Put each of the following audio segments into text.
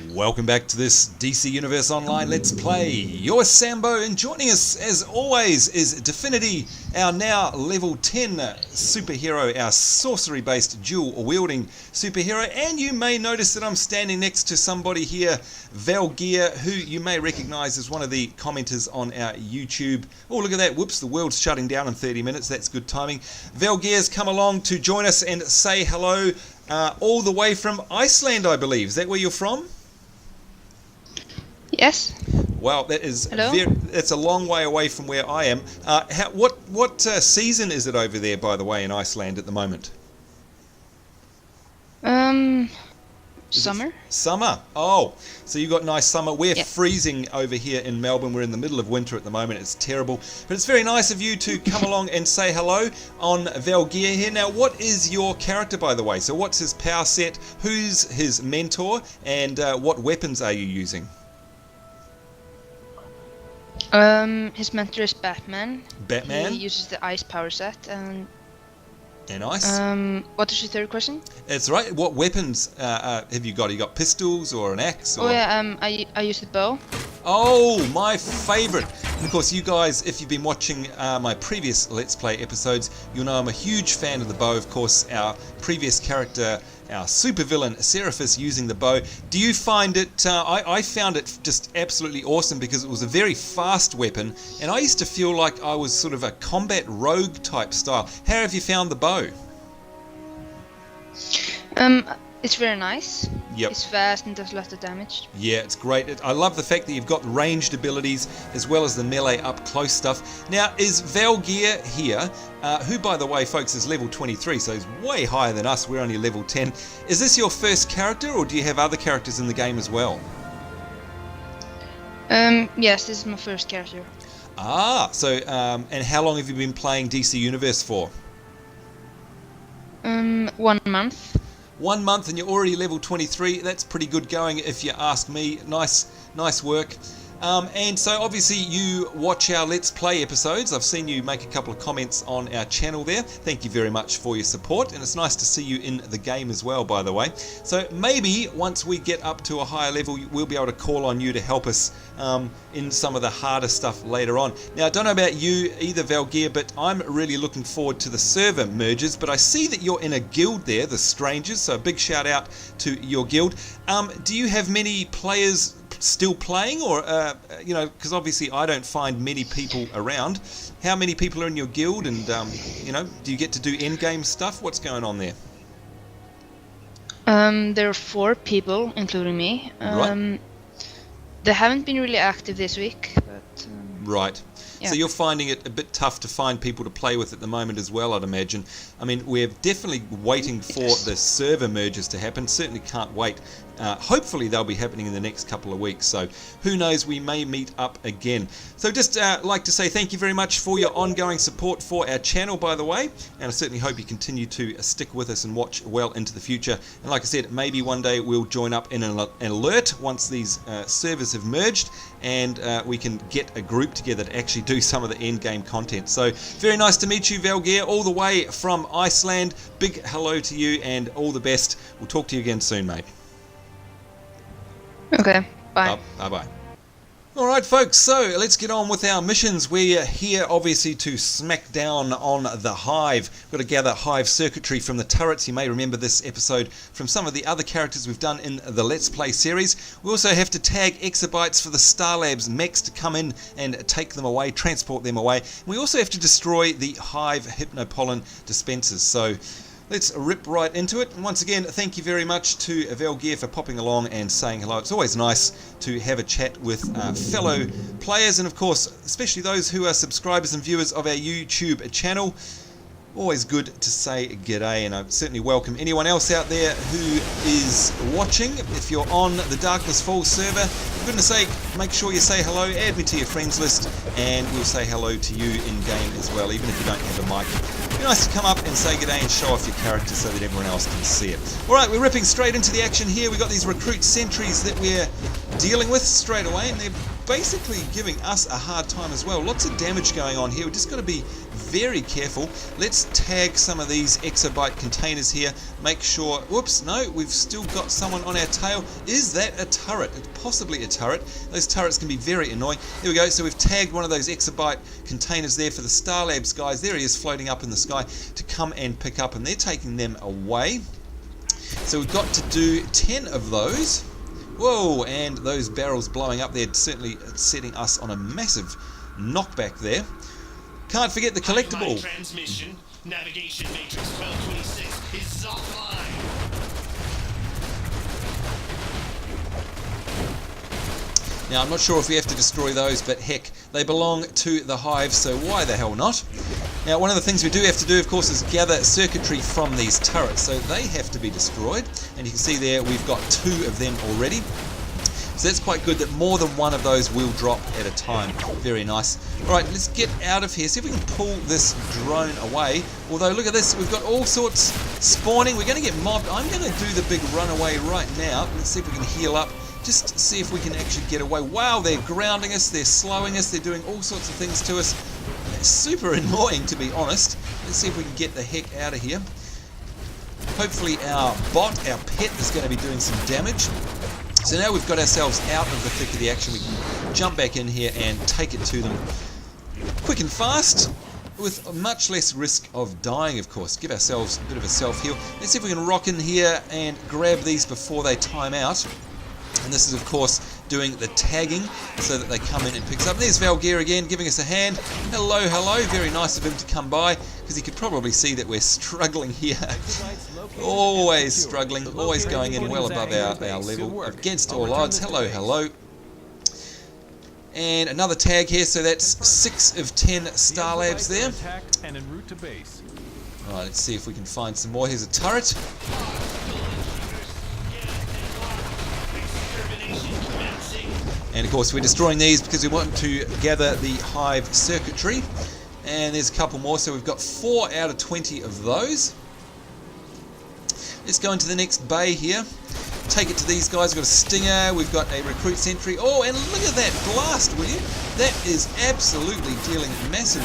Welcome back to this DC Universe Online Let's Play. You're Sambo, and joining us as always is Definity, our now level 10 superhero, our sorcery-based dual-wielding superhero. And you may notice that I'm standing next to somebody here, Valgeir, who you may recognise as one of the commenters on our YouTube. Oh, look at that. Whoops, the world's shutting down in 30 minutes. That's good timing. Valgeir's come along to join us and say hello all the way from Iceland, I believe. Is that where you're from? Yes. Wow, that is that's a long way away from where I am. What season is it over there, by the way, in Iceland at the moment? Summer. Summer. Oh, so you got nice summer. We're freezing over here in Melbourne. We're in the middle of winter at the moment. It's terrible, but it's very nice of you to come along and say hello on Valgeir here. Now, what is your character, by the way? So, what's his power set? Who's his mentor? And what weapons are you using? His mentor is Batman. Batman? He uses the ice power set and ice. What is your third question? That's right. What weapons have you got? You got pistols or an axe? Or... Oh yeah, I use the bow. Oh, my favourite. And of course, you guys, if you've been watching my previous Let's Play episodes, you'll know I'm a huge fan of the bow. Of course, our previous character, our supervillain Seraphis, using the bow. Do you find it, I found it just absolutely awesome because it was a very fast weapon, and I used to feel like I was sort of a combat rogue type style. How have you found the bow? It's very nice. Yep. It's fast and does a lot of damage. Yeah, it's great. I love the fact that you've got ranged abilities as well as the melee up close stuff. Now, is Valgeir here, who, by the way, folks, is level 23, so he's way higher than us. We're only level 10. Is this your first character, or do you have other characters in the game as well? Yes, this is my first character. Ah, so, and how long have you been playing DC Universe for? 1 month. 1 month and you're already level 23. That's pretty good going if you ask me. Nice work. And so obviously you watch our Let's Play episodes. I've seen you make a couple of comments on our channel there. Thank you very much for your support, and it's nice to see you in the game as well, by the way. So maybe once we get up to a higher level, we'll be able to call on you to help us in some of the harder stuff later on. Now, I don't know about you either, Valgeir, but I'm really looking forward to the server merges. But I see that you're in a guild there, the Strangers, so a big shout out to your guild. Do you have many players still playing, or you know, because obviously I don't find many people around? How many people are in your guild, and you know, do you get to do end game stuff? What's going on there? There are 4 people, including me. Right. They haven't been really active this week, but right. Yeah. So you're finding it a bit tough to find people to play with at the moment as well, I'd imagine. I mean, we're definitely waiting for the server merges to happen. Certainly can't wait. Hopefully they'll be happening in the next couple of weeks. So who knows, we may meet up again. So just like to say thank you very much for your ongoing support for our channel, by the way. And I certainly hope you continue to stick with us and watch well into the future. And like I said, maybe one day we'll join up in an alert once these servers have merged, and we can get a group together to actually do some of the end game content. So very nice to meet you, Valgeir, all the way from Iceland. Big hello to you and all the best. We'll talk to you again soon, mate. Okay, bye. Bye-bye. Alright folks, so let's get on with our missions. We're here obviously to smack down on the HIVE. We've got to gather HIVE circuitry from the turrets. You may remember this episode from some of the other characters we've done in the Let's Play series. We also have to tag exobytes for the Star Labs mechs to come in and take them away, transport them away. We also have to destroy the HIVE hypno-pollen dispensers. So let's rip right into it. And once again, thank you very much to Valgeir for popping along and saying hello. It's always nice to have a chat with fellow players, and of course, especially those who are subscribers and viewers of our YouTube channel. Always good to say g'day, and I certainly welcome anyone else out there who is watching. If you're on the Darkness Falls server, for goodness sake, make sure you say hello, add me to your friends list, and we'll say hello to you in game as well, even if you don't have a mic. It'd be nice to come up and say g'day and show off your character so that everyone else can see it. Alright, we're ripping straight into the action here. We've got these recruit sentries that we're dealing with straight away, and they're basically giving us a hard time as well. Lots of damage going on here. We've just got to be very careful. Let's tag some of these exobyte containers here. Make sure, whoops, no, we've still got someone on our tail. Is that a turret? It's possibly a turret. Those turrets can be very annoying. There we go. So we've tagged one of those exobyte containers there for the Star Labs guys. There he is floating up in the sky to come and pick up, and they're taking them away. So we've got to do 10 of those. Whoa, and those barrels blowing up there, certainly setting us on a massive knockback there. Can't forget the collectible. Transmission, navigation matrix 1226 is offline. Now, I'm not sure if we have to destroy those, but heck, they belong to the Hive, so why the hell not? Now, one of the things we do have to do, of course, is gather circuitry from these turrets, so they have to be destroyed. And you can see there, we've got 2 of them already. So that's quite good that more than one of those will drop at a time. Very nice. Alright, let's get out of here. See if we can pull this drone away. Although, look at this, we've got all sorts spawning. We're going to get mobbed. I'm going to do the big runaway right now. Let's see if we can heal up. Just see if we can actually get away. Wow, they're grounding us, they're slowing us, they're doing all sorts of things to us. It's super annoying, to be honest. Let's see if we can get the heck out of here. Hopefully our bot, our pet, is going to be doing some damage. So now we've got ourselves out of the thick of the action, we can jump back in here and take it to them quick and fast, with much less risk of dying, of course. Give ourselves a bit of a self-heal. Let's see if we can rock in here and grab these before they time out. And this is, of course, doing the tagging so that they come in and picks up. There's Valgeir again, giving us a hand. Hello, hello. Very nice of him to come by, because he could probably see that we're struggling here. Always struggling, always going in well above our level, against all odds. Hello, hello. And another tag here, so that's 6 of 10 Star Labs there. Alright, let's see if we can find some more. Here's a turret. And of course we're destroying these because we want to gather the Hive circuitry. And there's a couple more, so we've got 4 out of 20 of those. Let's go into the next bay here. Take it to these guys. We've got a Stinger, we've got a Recruit Sentry. Oh, and look at that blast, will you? That is absolutely dealing massive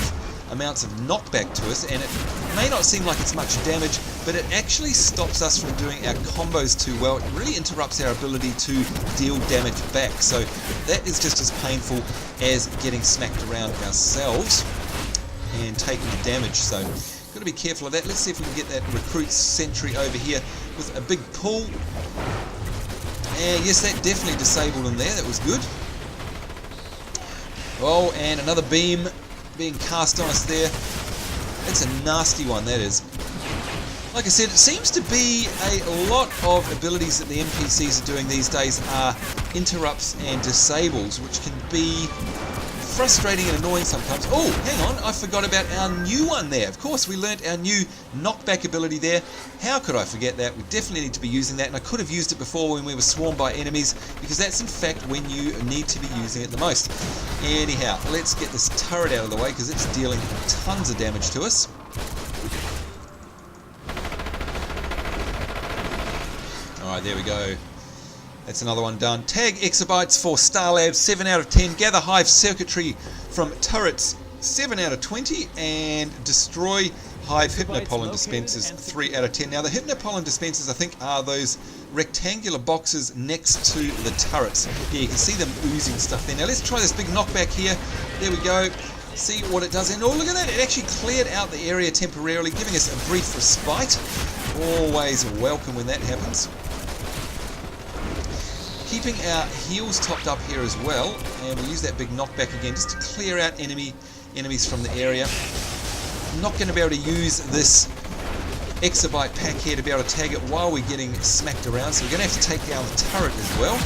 amounts of knockback to us, and it may not seem like it's much damage, but it actually stops us from doing our combos too well. It really interrupts our ability to deal damage back, so that is just as painful as getting smacked around ourselves and taking damage. So got to be careful of that. Let's see if we can get that Recruit Sentry over here with a big pull. And yes, that definitely disabled him there. That was good. Oh, and another beam being cast on us there. That's a nasty one, that is. Like I said, it seems to be a lot of abilities that the NPCs are doing these days are interrupts and disables, which can be frustrating and annoying sometimes. Oh, hang on, I forgot about our new one there. Of course, we learnt our new knockback ability there. How could I forget that? We definitely need to be using that, and I could have used it before when we were swarmed by enemies, because that's in fact when you need to be using it the most. Anyhow, let's get this turret out of the way, because it's dealing tons of damage to us. Alright, there we go. That's another one done. Tag exobytes for Star Labs, 7 out of 10. Gather Hive circuitry from turrets, 7 out of 20. And destroy Hive hypno-pollen dispensers, 3 out of 10. Now the hypno-pollen dispensers, I think, are those rectangular boxes next to the turrets. Yeah, you can see them oozing stuff there. Now let's try this big knockback here. There we go. See what it does. And oh, look at that. It actually cleared out the area temporarily, giving us a brief respite. Always welcome when that happens. Keeping our heals topped up here as well, and we'll use that big knockback again just to clear out enemies from the area. I'm not going to be able to use this exobyte pack here to be able to tag it while we're getting smacked around, so we're going to have to take down the turret as well.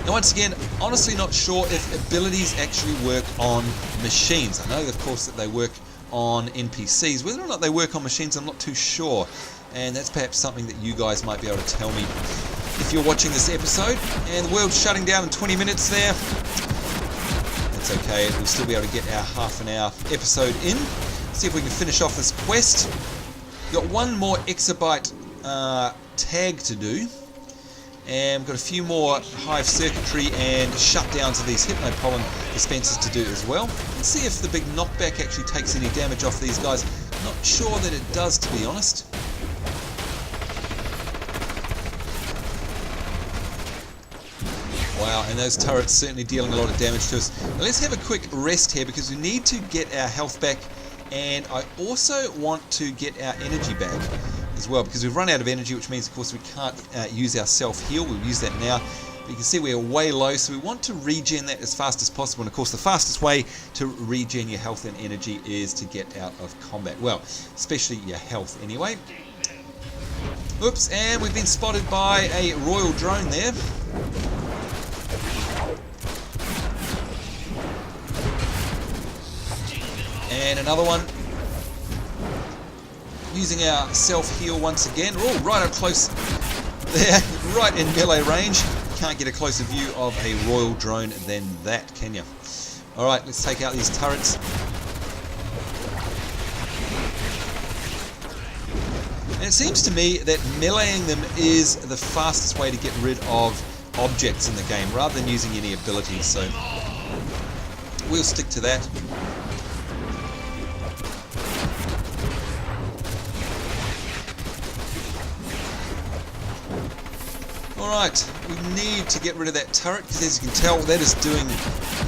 Now once again, honestly not sure if abilities actually work on machines. I know of course that they work on NPCs. Whether or not they work on machines, I'm not too sure, and that's perhaps something that you guys might be able to tell me if you're watching this episode. And the world's shutting down in 20 minutes there. That's okay, we'll still be able to get our half-an-hour episode in. See if we can finish off this quest. We've got one more exobyte tag to do. And we've got a few more hive circuitry and shutdowns of these hypno-pollen dispensers to do as well. Let's see if the big knockback actually takes any damage off these guys. Not sure that it does, to be honest. Wow, and those turrets certainly dealing a lot of damage to us. Now let's have a quick rest here because we need to get our health back, and I also want to get our energy back as well, because we've run out of energy, which means of course we can't use our self-heal. We'll use that now. But you can see we're way low, so we want to regen that as fast as possible. And of course the fastest way to regen your health and energy is to get out of combat. Well, especially your health anyway. Oops, and we've been spotted by a royal drone there. And another one. Using our self-heal once again. Oh, right up close there, right in melee range. Can't get a closer view of a royal drone than that, can you? Alright, let's take out these turrets. And it seems to me that meleeing them is the fastest way to get rid of objects in the game, rather than using any abilities, so we'll stick to that. Alright, we need to get rid of that turret because as you can tell that is doing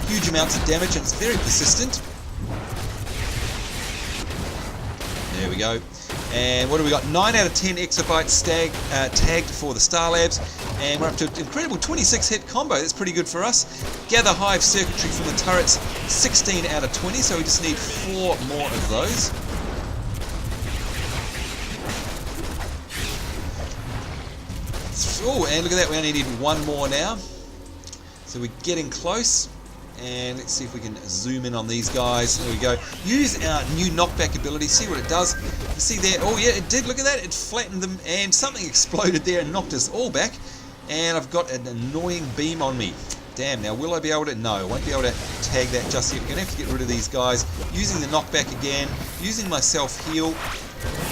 huge amounts of damage and it's very persistent. There we go. And what do we got? 9 out of 10 exobytes tagged for the Star Labs, and we're up to an incredible 26 hit combo. That's pretty good for us. Gather hive circuitry from the turrets, 16 out of 20, so we just need 4 more of those. Oh, and look at that, we only need 1 more now. So we're getting close. And let's see if we can zoom in on these guys. There we go. Use our new knockback ability, see what it does. You see there, oh yeah, it did, look at that. It flattened them and something exploded there and knocked us all back. And I've got an annoying beam on me. Damn, now will I be able to? No, I won't be able to tag that just yet. We're going to have to get rid of these guys. Using the knockback again, using my self-heal,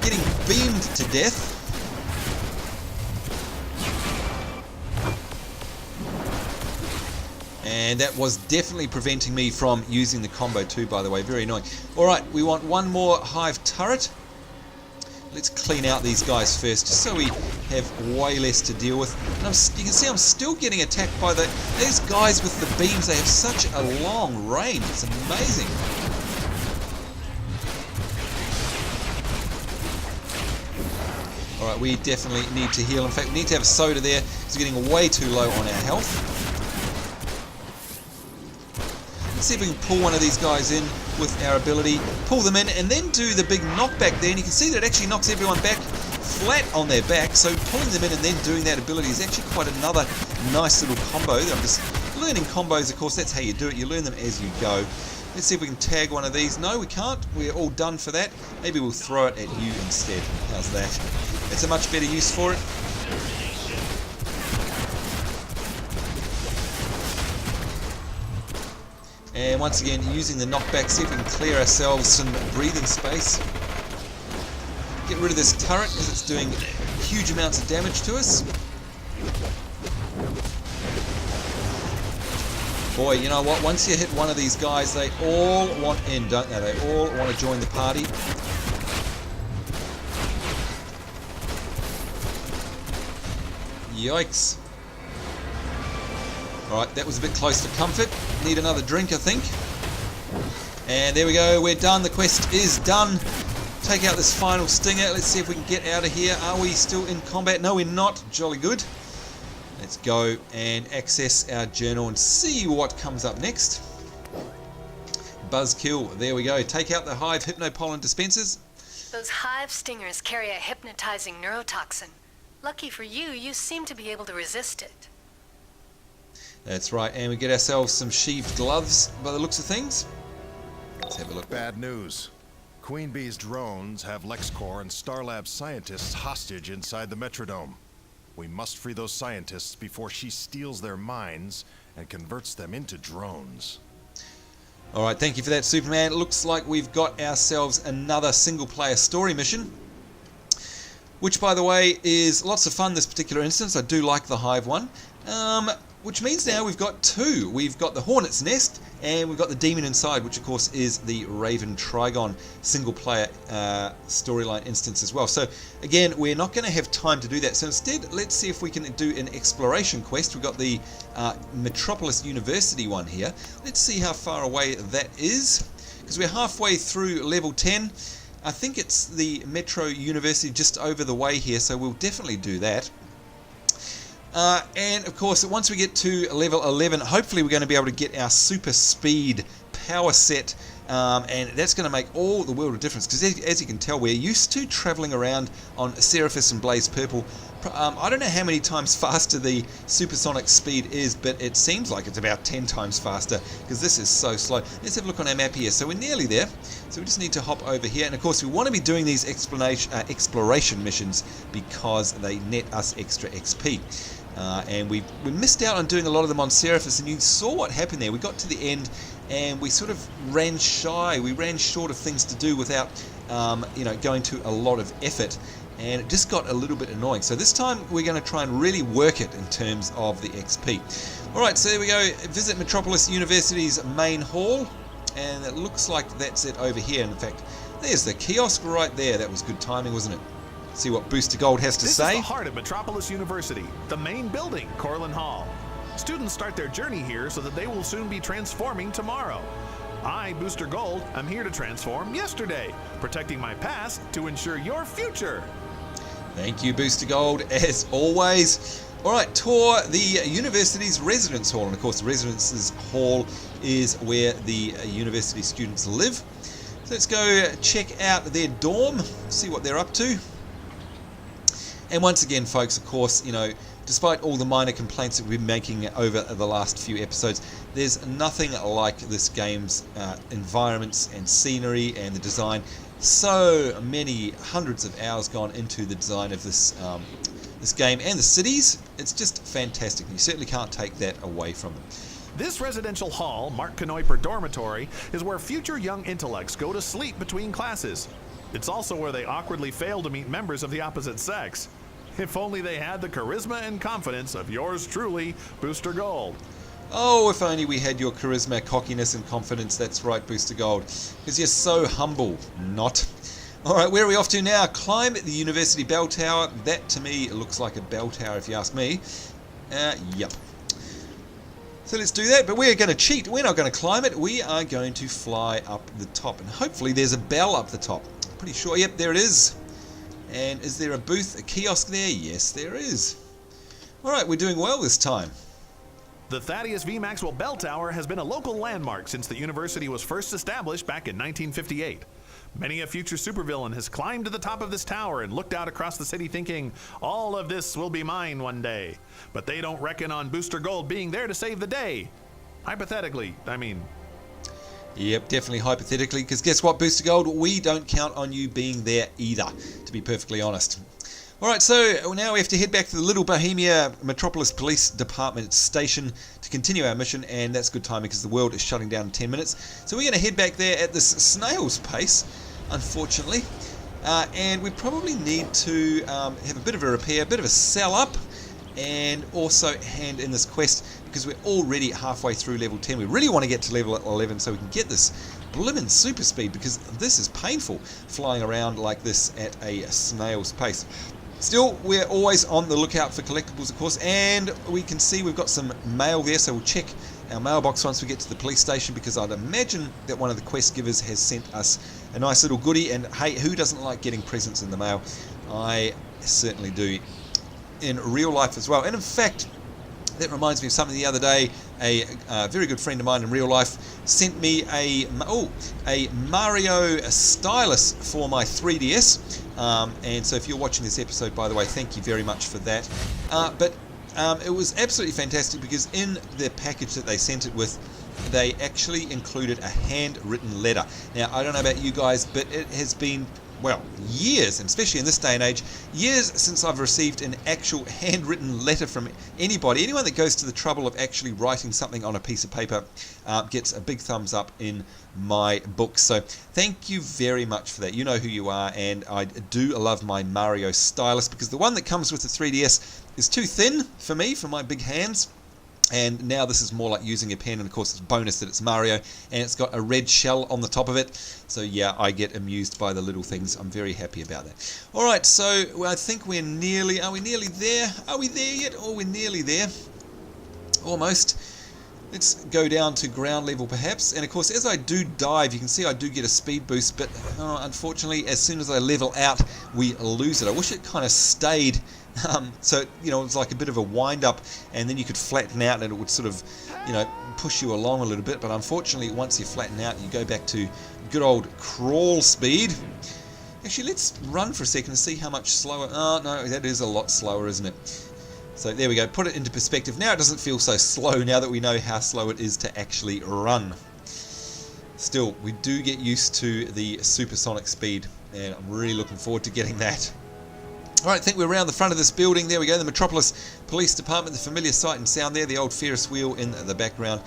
getting beamed to death. And that was definitely preventing me from using the combo too, by the way. Very annoying. Alright, we want 1 more hive turret. Let's clean out these guys first, just so we have way less to deal with. And you can see I'm still getting attacked by these guys with the beams. They have such a long range. It's amazing. Alright, we definitely need to heal. In fact, we need to have a soda there, because we're getting way too low on our health. Let's see if we can pull one of these guys in with our ability, pull them in, and then do the big knockback there. And you can see that it actually knocks everyone back flat on their back. So pulling them in and then doing that ability is actually quite another nice little combo. I'm just learning combos, of course. That's how you do it. You learn them as you go. Let's see if we can tag one of these. No, we can't. We're all done for that. Maybe we'll throw it at you instead. How's that? It's a much better use for it. And once again, using the knockback, see if we can clear ourselves some breathing space. Get rid of this turret as it's doing huge amounts of damage to us. Boy, you know what? Once you hit one of these guys, they all want in, don't they? They all want to join the party. Yikes. Alright, that was a bit close to comfort. Need another drink, I think. And there we go, we're done. The quest is done. Take out this final stinger. Let's see if we can get out of here. Are we still in combat? No, we're not. Jolly good. Let's go and access our journal and see what comes up next. Buzzkill. There we go. Take out the hive hypno-pollen dispensers. Those hive stingers carry a hypnotizing neurotoxin. Lucky for you, you seem to be able to resist it. That's right, and we get ourselves some sheathed gloves by the looks of things. Let's have a look. Bad news. Queen Bee's drones have LexCorp and Starlab scientists hostage inside the Metrodome. We must free those scientists before she steals their minds and converts them into drones. Alright, thank you for that, Superman. Looks like we've got ourselves another single-player story mission. which by the way is lots of fun this particular instance. I do like the Hive one, which means now we've got two. We've got the Hornet's Nest and we've got the Demon Inside, which of course is the Raven Trigon single player storyline instance as well. So again, we're not going to have time to do that, so instead let's see if we can do an exploration quest. We've got the Metropolis University one here. Let's see how far away that is, because we're halfway through level 10. I think it's the Metro University just over the way here, so we'll definitely do that. And of course, once we get to level 11, hopefully we're going to be able to get our super speed power set, and that's going to make all the world of difference, because as you can tell, we're used to traveling around on Seraphis and Blaze Purple. I don't know how many times faster the supersonic speed is, but it seems like it's about 10 times faster, because this is so slow. Let's have a look on our map here. So we're nearly there, so we just need to hop over here, and of course we want to be doing these exploration missions because they net us extra XP. And we missed out on doing a lot of them on Seraphis, and you saw what happened there. We got to the end and we sort of ran shy. We ran short of things to do without going to a lot of effort, and it just got a little bit annoying. So this time we're going to try and really work it in terms of the XP. Alright, so there we go. Visit Metropolis University's main hall, and it looks like that's it over here. In fact, there's the kiosk right there. That was good timing, wasn't it? See what Booster Gold has to say. This is the heart of Metropolis University, the main building, Corlin Hall. Students start their journey here so that they will soon be transforming tomorrow. I, Booster Gold, am here to transform yesterday, protecting my past to ensure your future. Thank you, Booster Gold, as always. Alright, tour the university's residence hall, and of course the residence hall is where the university students live. So let's go check out their dorm, see what they're up to. And once again, folks, of course, despite all the minor complaints that we've been making over the last few episodes, there's nothing like this game's environments and scenery and the design. So many hundreds of hours gone into the design of this this game and the cities. It's just fantastic. You certainly can't take that away from them. This residential hall, marked Knoiper Dormitory, is where future young intellects go to sleep between classes. It's also where they awkwardly fail to meet members of the opposite sex. If only they had the charisma and confidence of yours truly, Booster Gold. Oh, if only we had your charisma, cockiness, and confidence. That's right, Booster Gold. Because you're so humble. Not. Alright, where are we off to now? Climb the University Bell Tower. That, to me, looks like a bell tower, if you ask me. Yep. So let's do that, but we're going to cheat. We're not going to climb it. We are going to fly up the top, and hopefully there's a bell up the top. Pretty sure. Yep, there it is. And is there a booth, a kiosk there? Yes, there is. Alright, we're doing well this time. The Thaddeus V. Maxwell Bell Tower has been a local landmark since the university was first established back in 1958. Many a future supervillain has climbed to the top of this tower and looked out across the city thinking, all of this will be mine one day. But they don't reckon on Booster Gold being there to save the day. Hypothetically, I mean. Yep, definitely hypothetically, because guess what, Booster Gold? We don't count on you being there either, to be perfectly honest. Alright, so now we have to head back to the Little Bohemia Metropolis Police Department station to continue our mission, and that's good timing because the world is shutting down in 10 minutes. So we're going to head back there at this snail's pace, unfortunately, and we probably need to have a bit of a repair, a bit of a sell up, and also hand in this quest because we're already halfway through level 10. We really want to get to level 11 so we can get this blimmin' super speed, because this is painful flying around like this at a snail's pace. Still, we're always on the lookout for collectibles, of course, and we can see we've got some mail there, so we'll check our mailbox once we get to the police station, because I'd imagine that one of the quest givers has sent us a nice little goodie, and hey, who doesn't like getting presents in the mail? I certainly do in real life as well. And in fact, that reminds me of something the other day. A very good friend of mine in real life sent me a Mario stylus for my 3DS. And so if you're watching this episode, by the way, thank you very much for that. But it was absolutely fantastic because in the package that they sent it with, they actually included a handwritten letter. Now, I don't know about you guys, but it has been well, years, and especially in this day and age, years since I've received an actual handwritten letter from anybody. Anyone that goes to the trouble of actually writing something on a piece of paper gets a big thumbs up in my book. So thank you very much for that. You know who you are, and I do love my Mario stylus, because the one that comes with the 3DS is too thin for me, for my big hands. And now this is more like using a pen, and of course it's a bonus that it's Mario, and it's got a red shell on the top of it. So yeah, I get amused by the little things. I'm very happy about that. Alright, so I think we're nearly, are we nearly there? Are we there yet? Oh, we're nearly there. Almost. Let's go down to ground level perhaps, and of course as I do dive you can see I do get a speed boost, but unfortunately as soon as I level out we lose it. I wish it kind of stayed so you know, it's like a bit of a wind up, and then you could flatten out and it would sort of, you know, push you along a little bit, but unfortunately once you flatten out you go back to good old crawl speed. Actually, let's run for a second and see how much slower. Oh no, that is a lot slower, isn't it? So there we go, put it into perspective. Now it doesn't feel so slow now that we know how slow it is to actually run. Still, we do get used to the supersonic speed, and I'm really looking forward to getting that. Alright, I think we're around the front of this building. There we go, the Metropolis Police Department, the familiar sight and sound there, the old Ferris wheel in the background.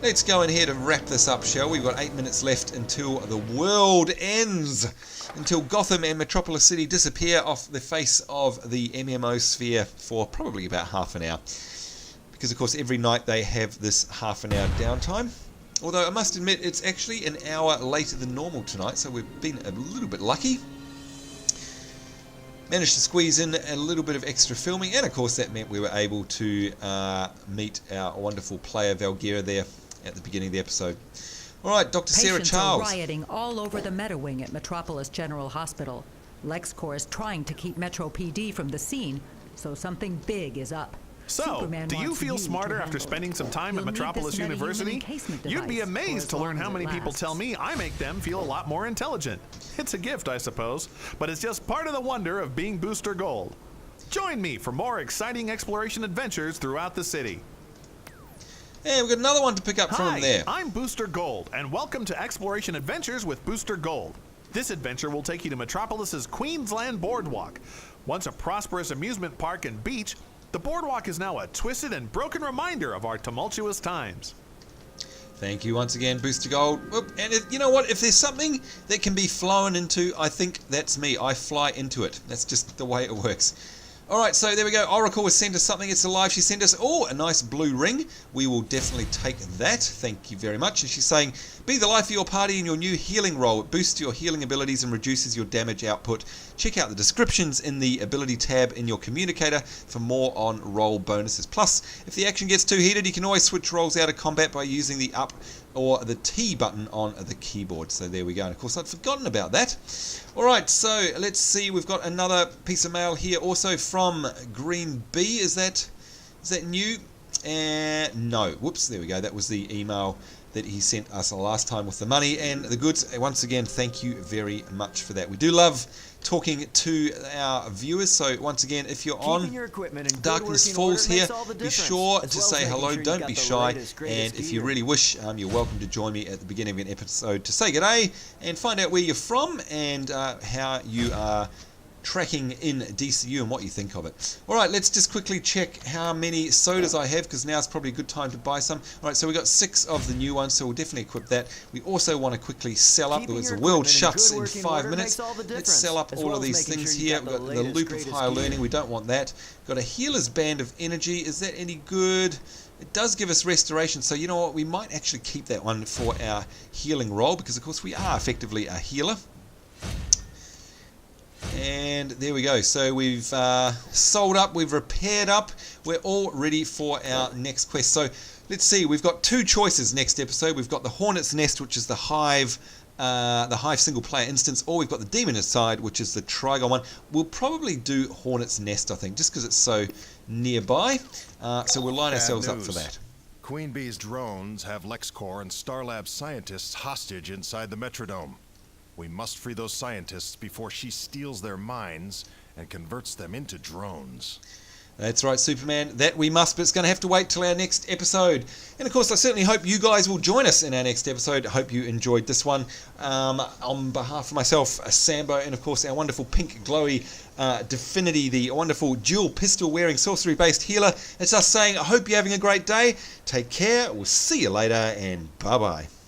Let's go in here to wrap this up, shall we? We've got 8 minutes left until the world ends. Until Gotham and Metropolis City disappear off the face of the MMO sphere for probably about half an hour. Because of course every night they have this half an hour downtime. Although I must admit it's actually an hour later than normal tonight, so we've been a little bit lucky. Managed to squeeze in a little bit of extra filming, and of course that meant we were able to meet our wonderful player Valgeir there at the beginning of the episode. Alright, Dr. Sarah Patients Charles. are rioting all over the Meta Wing at Metropolis General Hospital. LexCorp is trying to keep Metro PD from the scene, so something big is up. So, Superman do you wants feel to smarter after handle spending it. some time at You'll need this Metropolis metahuman University? encasement You'd be device for amazed as to learn long how as many it people lasts. tell me I make them feel a lot more intelligent. It's a gift, I suppose, but it's just part of the wonder of being Booster Gold. Join me for more exciting exploration adventures throughout the city. And we've got another one to pick up Hi, from there. I'm Booster Gold, and welcome to Exploration Adventures with Booster Gold. This adventure will take you to Metropolis's Queensland Boardwalk. Once a prosperous amusement park and beach, the boardwalk is now a twisted and broken reminder of our tumultuous times. Thank you once again, Booster Gold. And you know what? If there's something that can be flown into, I think that's me. I fly into it. That's just the way it works. Alright, so there we go. Oracle has sent us something. It's alive. She sent us, a nice blue ring. We will definitely take that. Thank you very much. And she's saying, be the life of your party in your new healing role. It boosts your healing abilities and reduces your damage output. Check out the descriptions in the ability tab in your communicator for more on role bonuses. Plus, if the action gets too heated, you can always switch roles out of combat by using the up or the T button on the keyboard. So there we go. And of course, I'd forgotten about that. Alright, so let's see. We've got another piece of mail here also from Green B. Is that new? No. Whoops, there we go. That was the email that he sent us last time with the money and the goods. Once again, thank you very much for that. We do love talking to our viewers, so once again, if you're on Darkness Falls here, be sure to say hello, don't be shy, and if you really wish, you're welcome to join me at the beginning of an episode to say g'day and find out where you're from and how you are tracking in DCU and what you think of it. Alright, let's just quickly check how many sodas I have, because now is probably a good time to buy some. Alright, so we got 6 of the new ones, so we'll definitely equip that. We also want to quickly sell up, because the world shuts in 5 minutes. Let's sell up all of these things here. We've got the loop of higher learning, we don't want that. Got a healer's band of energy, is that any good? It does give us restoration, so you know what, we might actually keep that one for our healing role, because of course we are effectively a healer. And there we go. So we've sold up, we've repaired up, we're all ready for our next quest. So let's see, we've got 2 choices next episode. We've got the Hornet's Nest, which is the HIVE single player instance, or we've got the Demon's Side, which is the Trigon one. We'll probably do Hornet's Nest, I think, just because it's so nearby. So we'll line ourselves up for that. Queen Bee's drones have LexCorp and Starlab scientists hostage inside the Metrodome. We must free those scientists before she steals their minds and converts them into drones. That's right, Superman. That we must, but it's going to have to wait till our next episode. And of course, I certainly hope you guys will join us in our next episode. I hope you enjoyed this one. On behalf of myself, Sambo, and of course our wonderful pink glowy Definity, the wonderful dual pistol wearing sorcery based healer, it's us saying I hope you're having a great day. Take care. We'll see you later, and bye bye.